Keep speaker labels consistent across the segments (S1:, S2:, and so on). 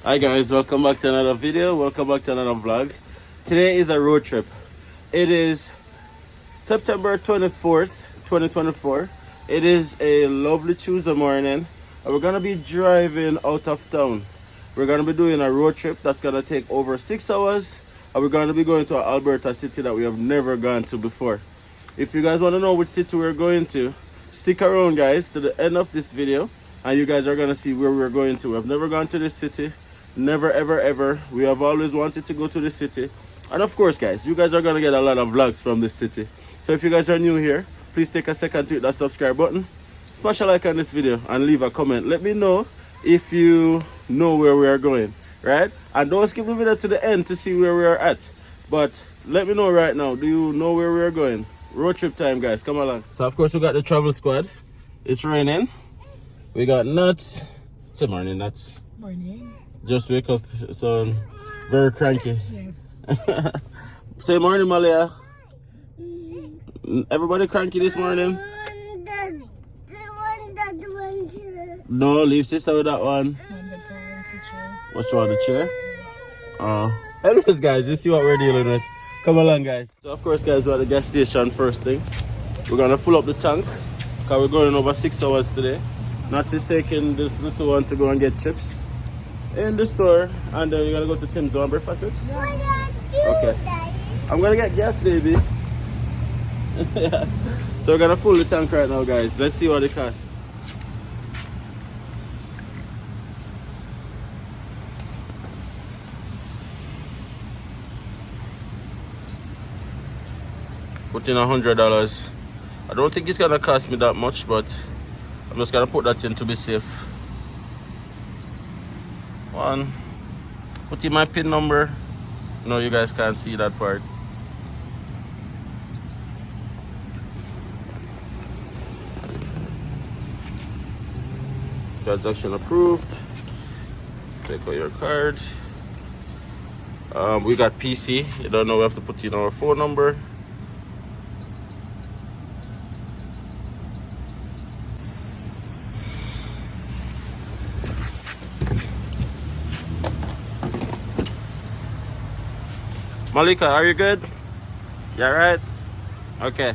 S1: Hi guys, welcome back to another video, welcome back to another vlog. Today is a road trip. It is September 24th, 2024. It is a lovely Tuesday morning and we're gonna be driving out of town. We're gonna be doing a road trip that's gonna take over 6 hours and we're gonna be going to an Alberta city that we have never gone to before. If you guys wanna know which city we're going to, stick around guys to the end of this video and you guys are gonna see where we're going to. We've never gone to this city. Never ever. We have always wanted to go to this city. And of course guys, you guys are gonna get a lot of vlogs from this city. So if you guys are new here, please take a second to hit that subscribe button. Smash a like on this video and leave a comment. Let me know if you know where we are going, right? And don't skip the video to the end to see where we are at. But let me know right now, do you know where we are going? Road trip time guys, come along. So of course we got the travel squad. It's raining. We got Nuts. Say morning, Nuts.
S2: Morning.
S1: Just wake up, so very cranky.
S2: Yes.
S1: Say morning, Malia. Everybody cranky this morning? No, leave sister with that one. What you want, the chair? Anyways, guys, you see what we're dealing with. Come along, guys. So, of course, guys, we're at the gas station first thing. We're gonna fill up the tank because we're going over 6 hours today. Nats is taking this little one to go and get chips in the store, and then you're gonna go to Tim's. Do you want breakfast, please? Okay. I'm gonna get gas, baby. Yeah. So we're gonna fill the tank right now, guys. Let's see what it costs. Put in $100. I don't think it's gonna cost me that much, but I'm just gonna put that in to be safe. One. Put in my PIN number. No, you guys can't see that part. Transaction approved. Take out your card. We got PC. You don't know, we have to put in our phone number. Malika, are you good? Yeah, right? Okay.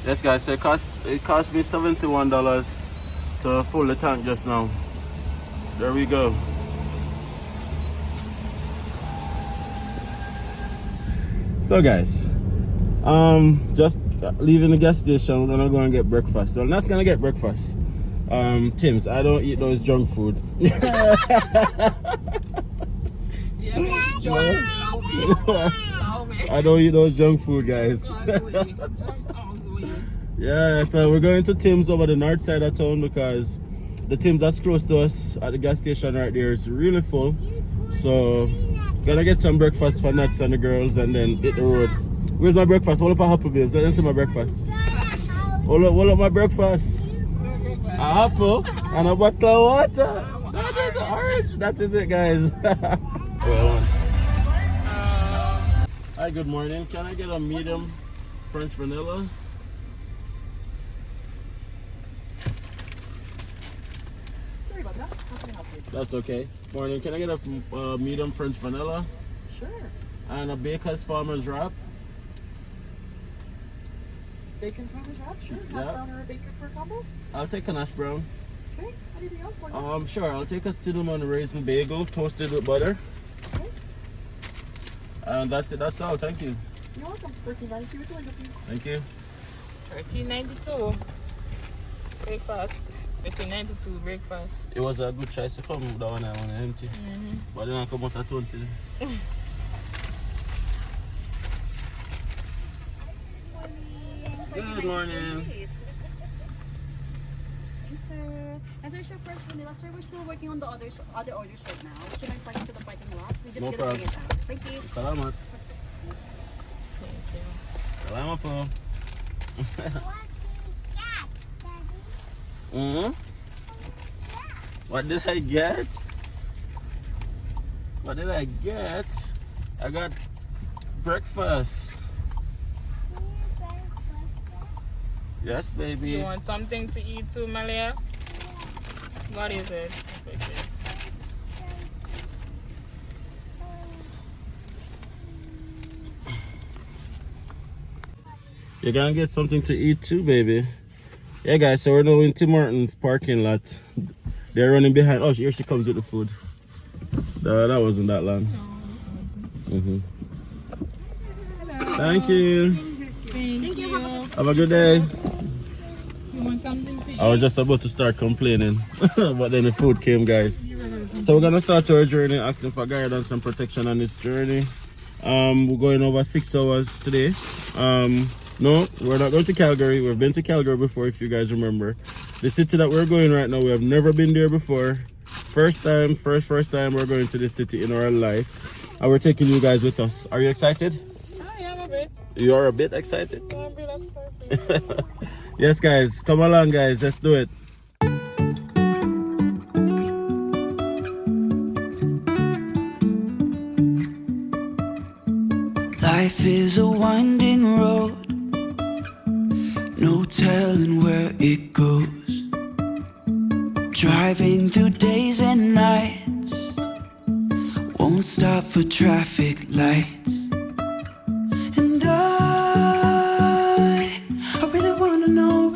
S1: Yes guys, so it cost me $71 to fill the tank just now. There we go. So guys, just leaving the gas station, we're gonna go and get breakfast. So I'm not gonna get breakfast. Tim's, I don't eat those junk food. I don't eat those junk food, guys. Yeah, so we're going to Tim's over the north side of town because the Tim's that's close to us at the gas station right there is really full. So gonna get some breakfast for Nuts and the girls and then hit the road. Where's my breakfast? Hold up a apple, babes. Let them see my breakfast. Hold up my breakfast. A apple and a bottle of water. That is orange. That is it, guys. Hi, good morning. Can I get a medium French vanilla?
S2: Sorry about that. How can I help you?
S1: That's okay. Morning. Can I get a medium French vanilla?
S2: Sure.
S1: And a Baker's Farmer's wrap?
S2: Bacon farmer's wrap? Sure. Hash
S1: Yeah.
S2: brown or a bacon for a combo?
S1: I'll take a hash brown.
S2: Okay. Anything else for you?
S1: Sure. I'll take a cinnamon raisin bagel toasted with butter.
S2: Okay.
S1: And that's it. That's all. Thank you.
S2: You're welcome. $13.92 with the window, please.
S1: Thank you.
S3: $13.92 breakfast. $13.92 breakfast.
S1: It was a good choice to come with that one. I want empty. But then I come out at 20. Good morning.
S2: Thanks, sir. As our chef first vanilla, sir, we're still working on the other orders right now. Would you mind parking to the parking lot? We just
S1: No
S2: get to bring
S1: problem.
S2: it out. Thank you.
S1: Salamat.
S3: Thank you.
S1: Climb up. Mm-hmm. What did I get? What did I get? I got breakfast. Yes, baby.
S3: You want something to eat too, Malia? What is it? Okay.
S1: You're gonna get something to eat too, baby. Yeah, guys, so we're now in Tim Hortons parking lot. They're running behind. Oh, here she comes with the food. That wasn't that long. Mm-hmm. Thank you.
S3: Thank you.
S1: Have a good day.
S3: You want something to eat?
S1: I was just about to start complaining, but then the food came, guys. So we're gonna start our journey, asking for guidance and protection on this journey. We're going over 6 hours today. No, we're not going to Calgary. We've been to Calgary before, if you guys remember. The city that we're going right now, we have never been there before. First time we're going to this city in our life. And we're taking you guys with us. Are you excited?
S3: Yeah, I'm a bit.
S1: You are a bit excited?
S3: I'm a bit excited.
S1: Yes, guys. Come along, guys. Let's do it.
S4: Life is a winding road, no telling where it goes. Driving through days and nights, won't stop for traffic lights. And I really wanna know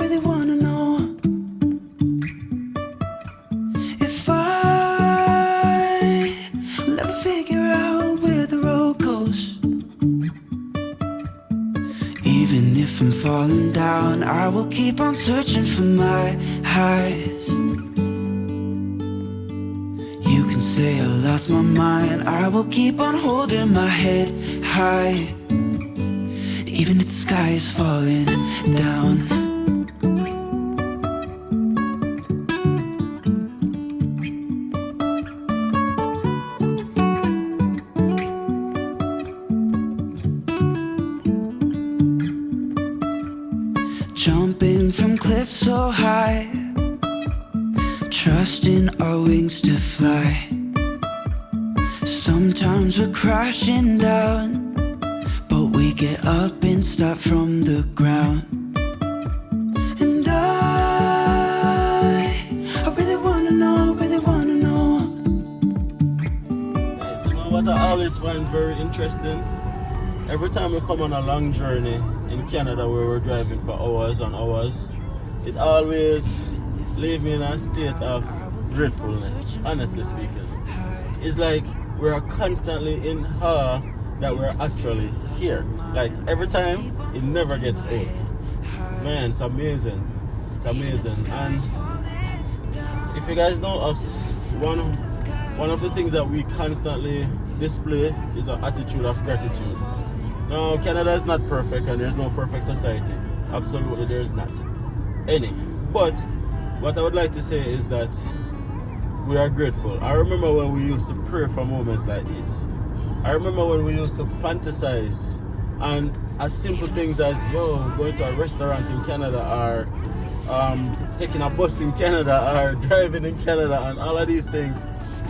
S4: if I will ever figure out where the road goes. Even if I'm falling down, I will keep on searching for my highs. You can say I lost my mind, I will keep on holding my head high. Even if the sky is falling down. Jumping from cliffs so high, trusting our wings to fly. Sometimes we're crashing down, but we get up and start from the ground. And I really wanna know.
S1: Guys, you know what I always find very interesting? Every time we come on a long journey in Canada where we're driving for hours and hours, it always leaves me in a state of gratefulness, honestly speaking. It's like we're constantly in awe that we're actually here. Like every time, it never gets old. Man, it's amazing. It's amazing. And if you guys know us, one of the things that we constantly display is an attitude of gratitude. Now, Canada is not perfect and there's no perfect society. Absolutely, there's not any. But what I would like to say is that we are grateful. I remember when we used to pray for moments like this. I remember when we used to fantasize, and as simple things as going to a restaurant in Canada, or taking a bus in Canada, or driving in Canada, and all of these things.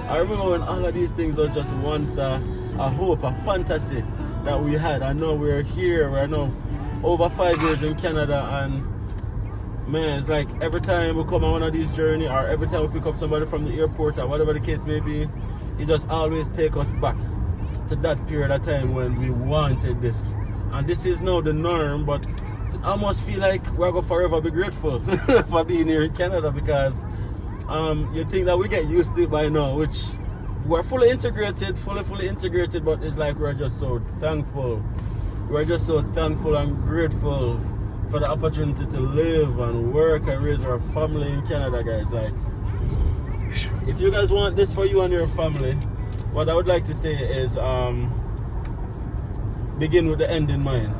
S1: I remember when all of these things was just once a hope, a fantasy that we had. I know we're here, we're now over 5 years in Canada, and man, it's like every time we come on one of these journeys, or every time we pick up somebody from the airport, or whatever the case may be, it just always takes us back to that period of time when we wanted this. And this is now the norm, but I almost feel like we're going to forever be grateful for being here in Canada, because you think that we get used to it by now, which we're fully integrated, but it's like we're just so thankful. We're just so thankful and grateful for the opportunity to live and work and raise our family in Canada, guys. Like, if you guys want this for you and your family, what I would like to say is begin with the end in mind.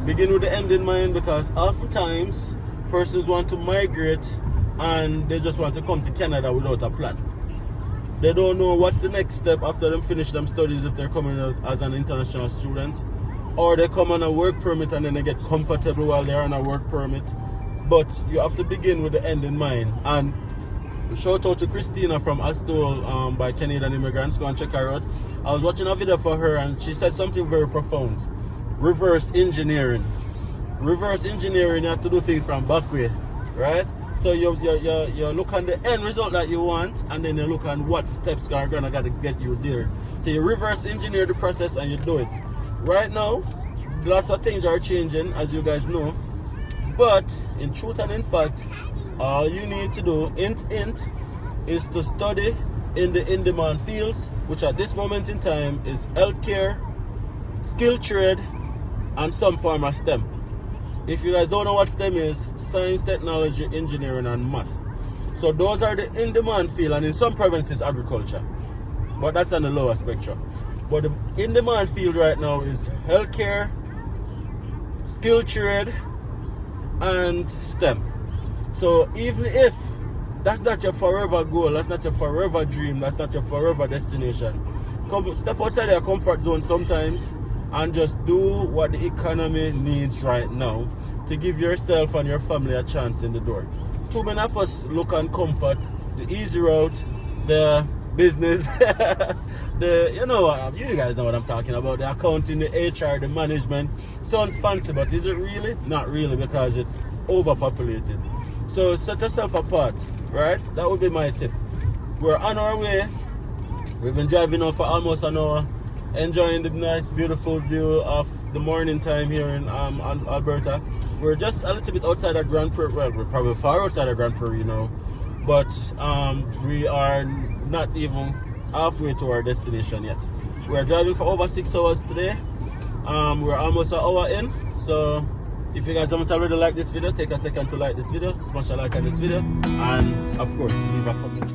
S1: Begin with the end in mind, because oftentimes persons want to migrate and they just want to come to Canada without a plan. They don't know what's the next step after them finish them studies if they're coming as an international student. or they come on a work permit and then they get comfortable while they're on a work permit. But you have to begin with the end in mind. And shout out to Christina from Astol by Canadian Immigrants. Go and check her out. I was watching a video for her and she said something very profound. Reverse engineering. Reverse engineering, you have to do things from back way, right? So you look on the end result that you want, and then you look on what steps are gonna get you there. So you reverse engineer the process and you do it. Right now, lots of things are changing, as you guys know. But in truth and in fact, all you need to do, is to study in the in-demand fields, which at this moment in time is healthcare, skilled trade, and some form of STEM. If you guys don't know what STEM is, science, technology, engineering, and math. So those are the in-demand field, and in some provinces, agriculture. But that's on the lower spectrum. But the in-demand field right now is healthcare, skilled trade, and STEM. So even if that's not your forever goal, that's not your forever dream, that's not your forever destination, step outside your comfort zone sometimes and just do what the economy needs right now to give yourself and your family a chance in the door. Too many of us look on comfort, the easy route, the business, you guys know what I'm talking about, the accounting, the HR, the management. Sounds fancy, but is it really? Not really, because it's overpopulated. So set yourself apart, right? That would be my tip. We're on our way. We've been driving now for almost an hour, enjoying the nice, beautiful view of the morning time here in Alberta. We're just a little bit outside of Grand Prairie. Well, we're probably far outside of Grand Prairie now, but we are not even halfway to our destination yet. We're driving for over 6 hours today. We're almost an hour in, so if you guys haven't already liked this video, take a second to like this video, smash a like on this video, and of course, leave a comment.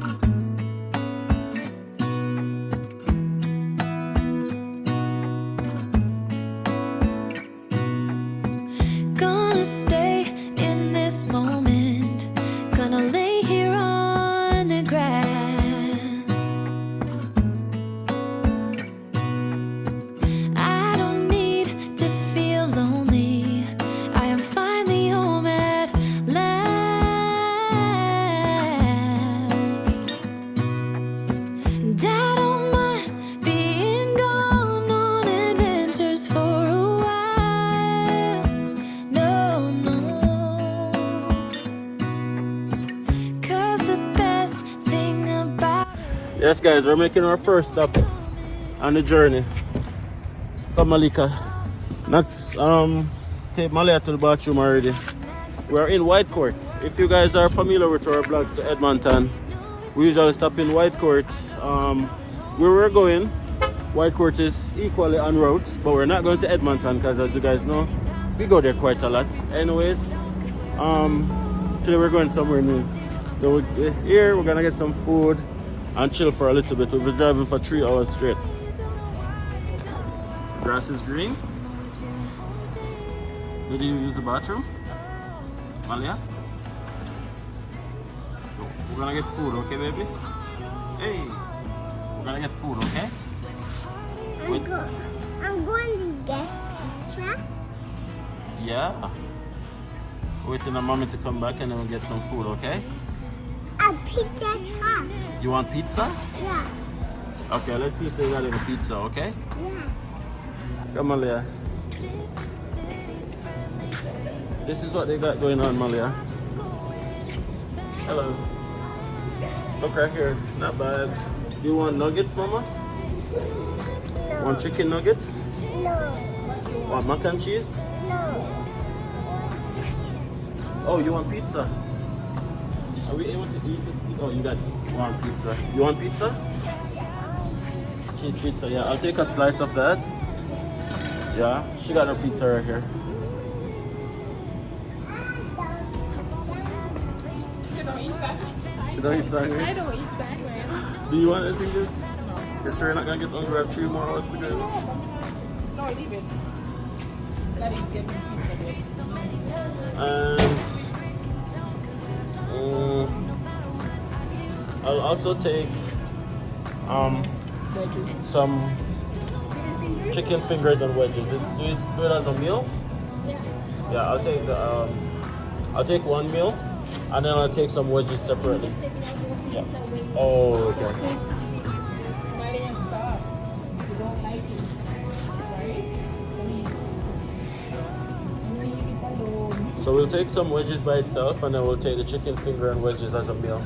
S1: Yes guys, we're making our first stop on the journey. Come Malika. Let's take Malia to the bathroom already. We're in White Court. If you guys are familiar with our vlogs to Edmonton, we usually stop in White Court. Where we're going, White Court is equally en route, but we're not going to Edmonton because, as you guys know, we go there quite a lot. Anyways, today we're going somewhere new. So here we're gonna get some food and chill for a little bit. We've been driving for 3 hours straight. Grass is green. Did you use the bathroom? Malia? We're gonna get food, okay baby? Hey! We're gonna get food, okay?
S5: I'm going to get pizza.
S1: Yeah. Waiting on mommy to come back and then we'll get some food, okay?
S5: A pizza's hot.
S1: You want pizza?
S5: Yeah.
S1: Okay, let's see if they got any pizza, okay?
S5: Yeah.
S1: Come Malia. This is what they got going on, Malia. Hello. Look right here. Not bad. Do you want nuggets, mama?
S5: No.
S1: Want chicken nuggets?
S5: No.
S1: Want mac and cheese?
S5: No.
S1: Oh, you want pizza? Are we able to eat? Oh, you want pizza. You want pizza? Cheese pizza, yeah. I'll take a slice of that. Yeah, she got her pizza right here. She don't eat sandwich?
S3: I don't eat sandwich.
S1: Do you want anything else? No. You sure you're not gonna get hungry at 3 more hours to go?
S3: No, leave it. Gotta get me pizza.
S1: And I'll also take some chicken fingers and wedges. Do it as a meal? Yeah, I'll take one meal, and then I'll take some wedges separately. Yeah. Oh, okay. So we'll take some wedges by itself, and then we'll take the chicken finger and wedges as a meal.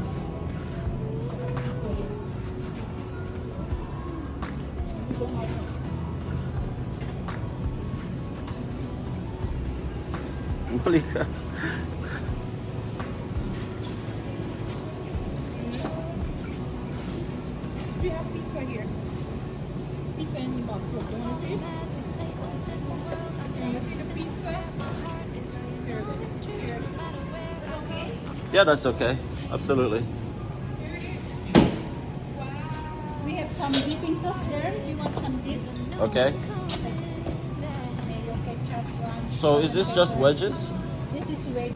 S3: We have pizza here. Pizza in the box. Look, you want to see it? You want to see the pizza? Here, look. Here. Okay.
S1: Yeah, that's okay. Absolutely.
S2: We have some dipping sauce there. Do you want some dips?
S1: Okay.
S2: Mayo ketchup one.
S1: So is this just wedges?
S2: This is way.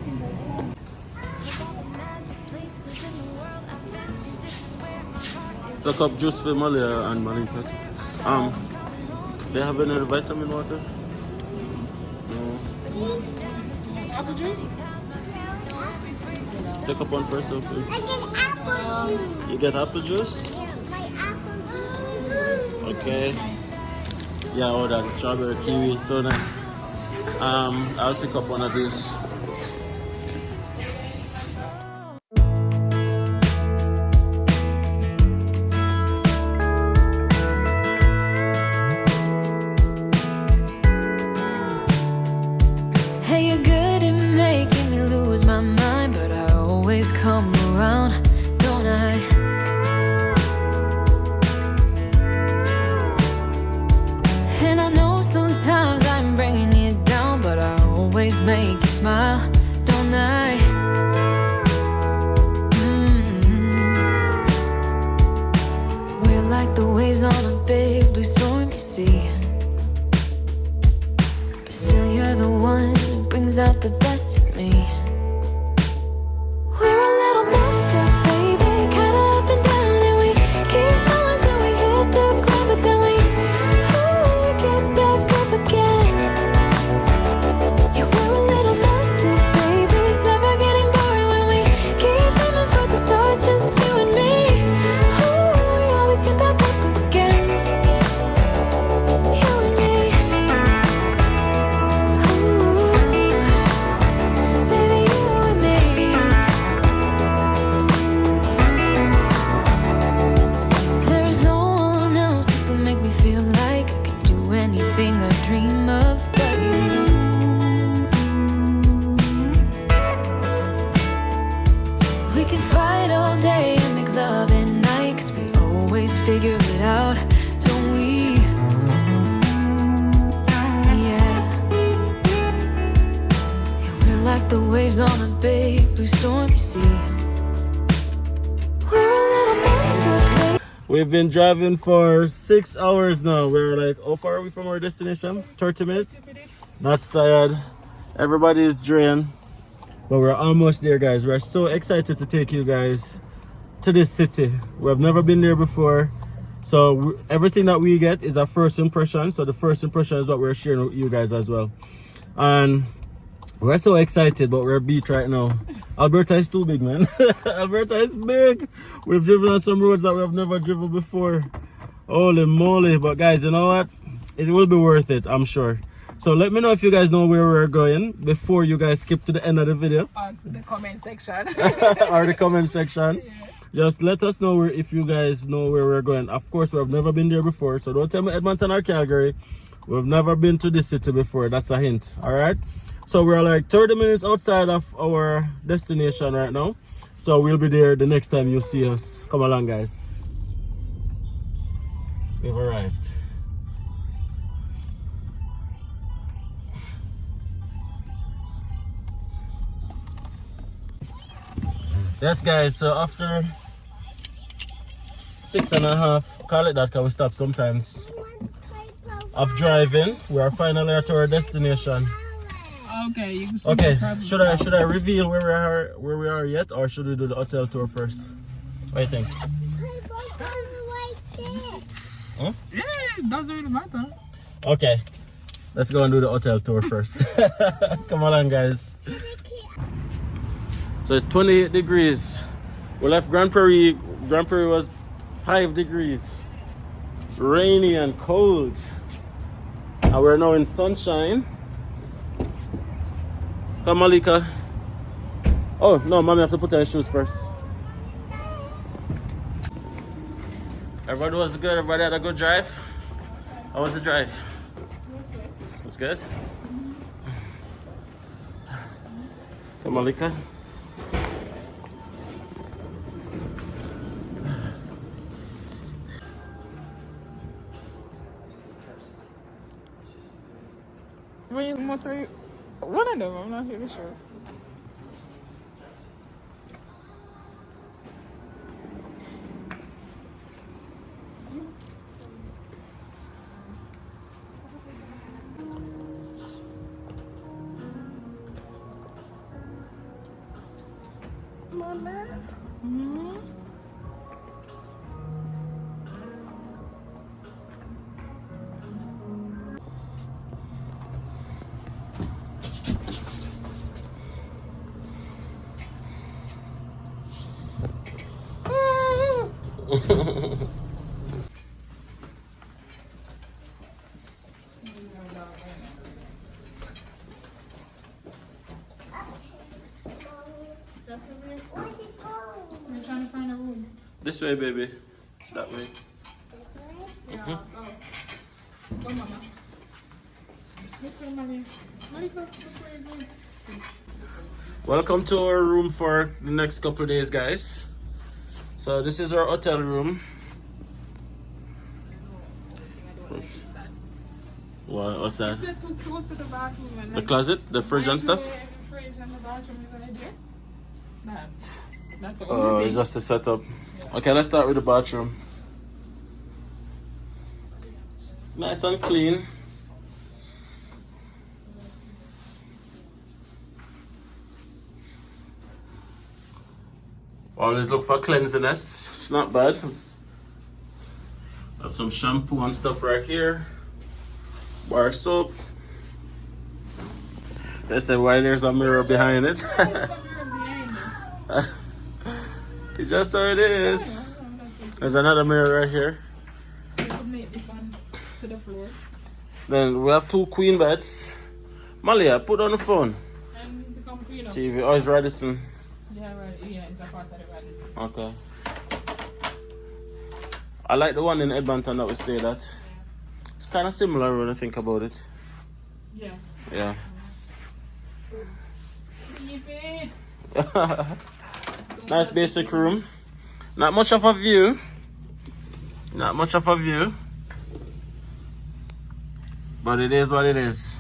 S1: Look up juice for Malia and Malin Petty. They have any vitamin water? No.
S3: Apple juice?
S1: Take up one first,
S5: I
S1: please.
S5: get apple juice.
S1: You get apple juice?
S5: Yeah, my apple juice.
S1: Okay. Yeah, oh, that strawberry kiwi, so nice. I'll pick up one of these.
S6: Hey, you're good at making me lose my mind, but I always come around, don't I? And I know sometimes I'm bringing you down, but I always make you smile, don't I? We're like the waves on a big blue stormy sea. Still, you're the one who brings out the best in me. We're a little messed up, baby, kinda up and down, and we keep falling till we hit the ground, but then we get back up again. Yeah, we're a little messed up, baby, it's never getting boring when we keep aiming for the stars, just you and me. We always get back up again. You and me. Baby, you and me. There is no one else who can make me feel like I can do anything I dream of but you. We can fight all day and make love at night, 'cause we always figure it out, don't we? Yeah. We're like the waves on a big blue stormy sea. We're a little messed up, baby.
S1: We've been driving for 6 hours now. We're like, how far are we from our destination? 30 minutes? Not tired. Everybody is drained. But we're almost there, guys. We're so excited to take you guys to this city. We have never been there before. So everything that we get is a first impression. So the first impression is what we're sharing with you guys as well. And we're so excited, but we're beat right now. Alberta is too big, man. Alberta is big. We've driven on some roads that we have never driven before. Holy moly. But guys, you know what? It will be worth it, I'm sure. So let me know if you guys know where we're going before you guys skip to the end of the video.
S3: The comment section.
S1: Or the comment section. Just let us know if you guys know where we're going. Of course, we have never been there before, so don't tell me Edmonton or Calgary. We've never been to this city before. That's a hint. All right. So we're like 30 minutes outside of our destination right now. So we'll be there the next time you see us. Come along, guys. We've arrived. Yes, guys, so after 6.5, call it that, because we stop sometimes, of driving, we are finally at our destination.
S3: Okay, you can see
S1: Okay,
S3: the problem.
S1: should I reveal where we are yet, or should we do the hotel tour first? What do you think?
S3: Yeah, it doesn't really matter.
S1: Okay, let's go and do the hotel tour first. Come on, guys. So it's 28 degrees. We left Grand Prairie. Grand Prairie was 5 degrees. Rainy and cold. And we're now in sunshine. Come, Malika. Oh, no, mommy have to put on her shoes first. Everybody was good? Everybody had a good drive? How was the drive? It was good? Come, Malika.
S3: Well, you must say one of them. I'm not really sure.
S5: Mama.
S3: That's what we're
S5: Where'd it go?
S3: trying to find a room.
S1: This way, baby. That way.
S3: Yeah. Oh. Go, Mama. This way, Mommy. Monica, look where you're going.
S1: Welcome to our room for the next couple of days, guys. So this is our hotel room. What's that?
S3: Is that too close to the bathroom? And
S1: The closet, the fridge and stuff.
S3: The fridge and the bathroom is right there. Nah, that's the
S1: Oh,
S3: only
S1: it's
S3: thing.
S1: just a setup. Okay, let's start with the bathroom. Nice and clean. Always look for cleanliness. It's not bad. Have some shampoo and stuff right here. Bar soap. They said why there's a mirror behind it. It's just how it is. There's another mirror right here.
S3: You could make this one to the floor.
S1: Then we have 2 queen beds. Malia, put on the phone.
S3: And to come clean up.
S1: TV. Oh, it's Radisson.
S3: Yeah, right. Yeah, it's a part of the Radisson.
S1: Okay. I like the one in Edmonton that we stayed at. It's kind of similar when I think about it.
S3: Yeah.
S1: Yeah.
S3: Leave it.
S1: Nice basic room. Not much of a view. Not much of a view. But it is what it is.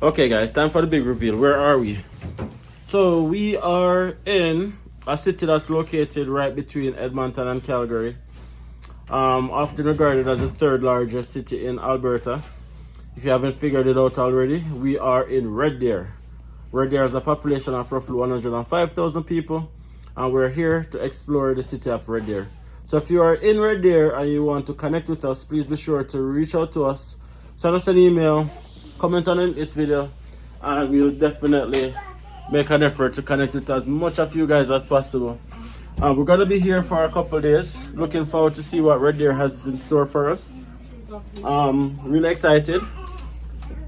S1: Okay guys, time for the big reveal. Where are we? So we are in a city that's located right between Edmonton and Calgary. Often regarded as the 3rd largest city in Alberta. If you haven't figured it out already, we are in Red Deer. Red Deer has a population of roughly 105,000 people, and we're here to explore the city of Red Deer. So if you are in Red Deer and you want to connect with us, please be sure to reach out to us, send us an email, comment on this video, and we'll definitely make an effort to connect with as much of you guys as possible. We're going to be here for a couple of days. Looking forward to see what Red Deer has in store for us. Really excited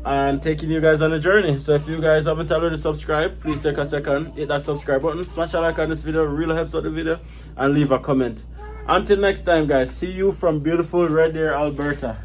S1: and taking you guys on a journey. So if you guys haven't already subscribed, please take a second, hit that subscribe button, smash a like on this video, really helps out the video, and leave a comment. Until next time guys, see you from beautiful Red Deer, Alberta.